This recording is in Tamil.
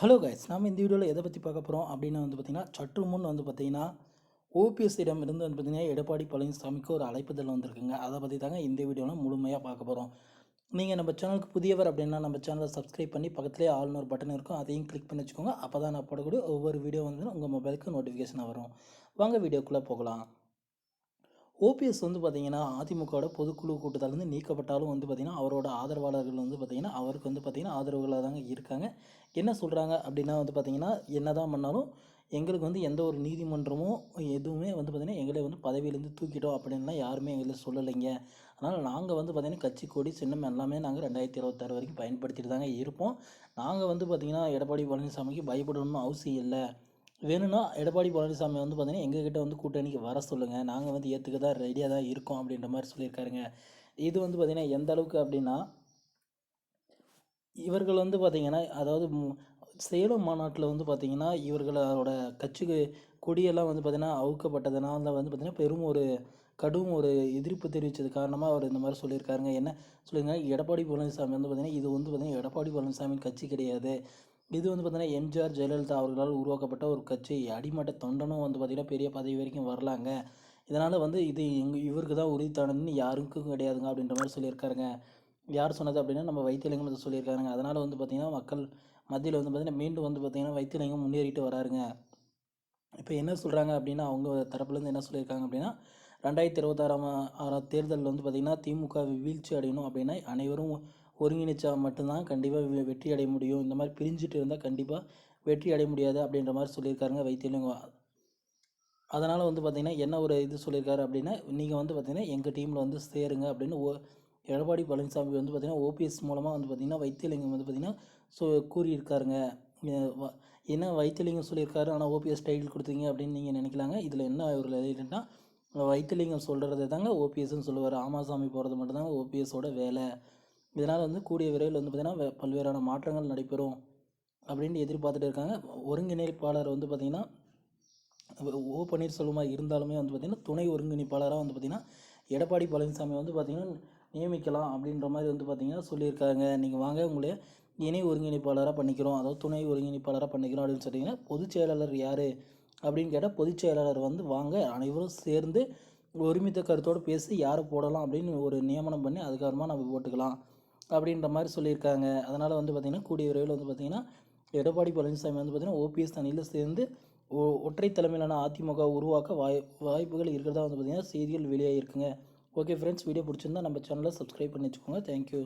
ஹலோ கைஸ், நாம் இந்த வீடியோவில் எதை பற்றி பார்க்க போகிறோம் அப்படின்னு பார்த்திங்கன்னா, சற்று முன் பார்த்திங்கன்னா ஓபிஎஸ்ஸிடம் இருந்து பார்த்திங்கன்னா எடப்பாடி பழனிசாமிக்கு ஒரு அழைப்புதல் வந்திருக்குங்க. அதை பற்றி தாங்க இந்த வீடியோவில் முழுமையாக பார்க்க போகிறோம். நீங்கள் நம்ம சேனலுக்கு புதியவர் அப்படின்னா நம்ம சேனலை சப்ஸ்கிரைப் பண்ணி பக்கத்துலேயே ஆல்னு ஒரு பட்டன் இருக்கும், அதையும் கிளிக் பண்ணி வச்சுக்கோங்க. அப்போ தான் நான் போடக்கூடிய ஒவ்வொரு வீடியோ உங்கள் மொபைலுக்கு நோட்டிஃபிகேஷனாக வரும். வாங்க வீடியோக்குள்ளே போகலாம். ஓபிஎஸ் பார்த்திங்கன்னா அதிமுகவோட பொதுக்குழு கூட்டத்திலேருந்து நீக்கப்பட்டாலும் பார்த்திங்கன்னா அவரோட ஆதரவாளர்கள் பார்த்திங்கன்னா அவருக்கு பார்த்திங்கன்னா ஆதரவுகளாக தாங்க இருக்காங்க. என்ன சொல்கிறாங்க அப்படின்னா பார்த்திங்கன்னா, என்ன தான் பண்ணாலும் எங்களுக்கு எந்த ஒரு நீதிமன்றமும் எதுவுமே பார்த்திங்கன்னா எங்களை பதவியிலேருந்து தூக்கிட்டோம் அப்படின்லாம் யாருமே எங்களை சொல்லலைங்க. அதனால் நாங்கள் பார்த்திங்கன்னா கட்சி கொடி சின்னம் எல்லாமே நாங்கள் 2026 வரைக்கும் பயன்படுத்திட்டு தாங்க இருப்போம். நாங்கள் பார்த்திங்கன்னா எடப்பாடி பழனிசாமிக்கு பயப்படணும்னு அவசியம் இல்லை. வேணும்னா எடப்பாடி பழனிசாமி பார்த்திங்கன்னா எங்ககிட்ட கூட்டணிக்கு வர சொல்லுங்கள், நாங்கள் ஏற்றுக்க தான் ரெடியாக தான் இருக்கோம் அப்படின்ற மாதிரி சொல்லியிருக்காருங்க. இது பார்த்திங்கன்னா எந்த அளவுக்கு அப்படின்னா, இவர்கள் பார்த்திங்கன்னா அதாவது சேலம் மாநாட்டில் பார்த்திங்கன்னா இவர்களோட கட்சிக்கு கொடியெல்லாம் பார்த்திங்கன்னா அவுக்கப்பட்டதுனால பார்த்திங்கன்னா பெரும் ஒரு கடும் ஒரு எதிர்ப்பு தெரிவித்தது காரணமாக அவர் இந்த மாதிரி சொல்லியிருக்காருங்க. என்ன சொல்லியிருக்காங்க, எடப்பாடி பழனிசாமி பார்த்திங்கன்னா இது பார்த்திங்கன்னா எடப்பாடி பழனிசாமி கட்சி கிடையாது, இது பார்த்திங்கன்னா எம்ஜிஆர் ஜெயலலிதா அவர்களால் உருவாக்கப்பட்ட ஒரு கட்சி. அடிமட்ட தொண்டனும் பார்த்திங்கன்னா பெரிய பதவி வரைக்கும் வரலாங்க. இதனால் இது இவருக்கு தான் உரித்தானதுன்னு யாருக்கும் கிடையாதுங்க அப்படின்ற மாதிரி சொல்லியிருக்காருங்க. யார் சொன்னது அப்படின்னா நம்ம வைத்தியலிங்கம் இதை சொல்லியிருக்காருங்க. அதனால் பார்த்திங்கன்னா மக்கள் மத்தியில் பார்த்திங்கன்னா மீண்டும் பார்த்திங்கன்னா வைத்தியலிங்கம் முன்னேறிட்டு வராருங்க. இப்போ என்ன சொல்கிறாங்க அப்படின்னா, அவங்க தரப்புலேருந்து என்ன சொல்லியிருக்காங்க அப்படின்னா, 2026 தேர்தலில் பார்த்திங்கன்னா திமுக வீழ்ச்சி அடையணும் அப்படின்னா அனைவரும் ஒருங்கிணைச்சா மட்டும்தான் கண்டிப்பாக வெற்றி அடைய முடியும். இந்த மாதிரி பிரிஞ்சுட்டு இருந்தால் கண்டிப்பாக வெற்றி அடைய முடியாது அப்படின்ற மாதிரி சொல்லியிருக்காருங்க வைத்தியலிங்கம். அதனால் பார்த்திங்கன்னா என்ன ஒரு இது சொல்லியிருக்காரு அப்படின்னா, நீங்கள் பார்த்திங்கன்னா எங்கள் டீமில் சேருங்க அப்படின்னு எடப்பாடி பழனிசாமி பார்த்திங்கன்னா ஓபிஎஸ் மூலமாக பார்த்திங்கன்னா வைத்தியலிங்கம் பார்த்திங்கன்னா கூறியிருக்காருங்க. ஏன்னா வைத்தியலிங்கம் சொல்லியிருக்காரு, ஆனால் ஓபிஎஸ் டைட்டில் கொடுத்தீங்க அப்படின்னு நீங்கள் நினைக்கலாங்க. இதில் என்ன ஒரு எழுதிட்டுனா, வைத்தியலிங்கம் சொல்கிறது தாங்க ஓபிஎஸ்ன்னு சொல்லுவார். ஆமாசாமி போகிறது மட்டும்தாங்க ஓபிஎஸோட வேலை. இதனால் கூடிய விரைவில் பார்த்திங்கன்னா பல்வேறான மாற்றங்கள் நடைபெறும் அப்படின்னு எதிர்பார்த்துட்டு இருக்காங்க. ஒருங்கிணைப்பாளர் பார்த்திங்கன்னா ஓ பன்னீர்செல்வமாக இருந்தாலுமே பார்த்திங்கன்னா துணை ஒருங்கிணைப்பாளராக பார்த்திங்கன்னா எடப்பாடி பழனிசாமி பார்த்திங்கன்னா நியமிக்கலாம் அப்படின்ற மாதிரி பார்த்திங்கன்னா சொல்லியிருக்காங்க. நீங்கள் வாங்க உங்களே இணை ஒருங்கிணைப்பாளராக பண்ணிக்கிறோம், அதாவது துணை ஒருங்கிணைப்பாளராக பண்ணிக்கிறோம் அப்படின்னு சொன்னீங்கன்னா, பொதுச் செயலாளர் யார் அப்படின்னு கேட்டால் பொதுச் செயலாளர் வாங்க அனைவரும் சேர்ந்து ஒருமித்த கருத்தோடு பேசி யாரை போடலாம் அப்படின்னு ஒரு நியமனம் பண்ணி அதுக்கப்புறமா நம்ம போட்டுக்கலாம் அப்படின்ற மாதிரி சொல்லியிருக்காங்க. அதனால் பார்த்திங்கன்னா கூடிய விரைவில் பார்த்திங்கன்னா எடப்பாடி பழனிசாமி பார்த்திங்கன்னா ஓபிஎஸ் அணியில் சேர்ந்து ஒற்றை தலைமையிலான அதிமுக உருவாக்க வாய்ப்புகள் இருக்கிறதா பார்த்திங்கன்னா செய்திகள் வெளியாகிருக்குங்க. ஓகே ஃப்ரெண்ட்ஸ், வீடியோ பிடிச்சிருந்தா நம்ம சேனலை சப்ஸ்கிரைப் பண்ணி வச்சுக்கோங்க. தேங்க்யூ.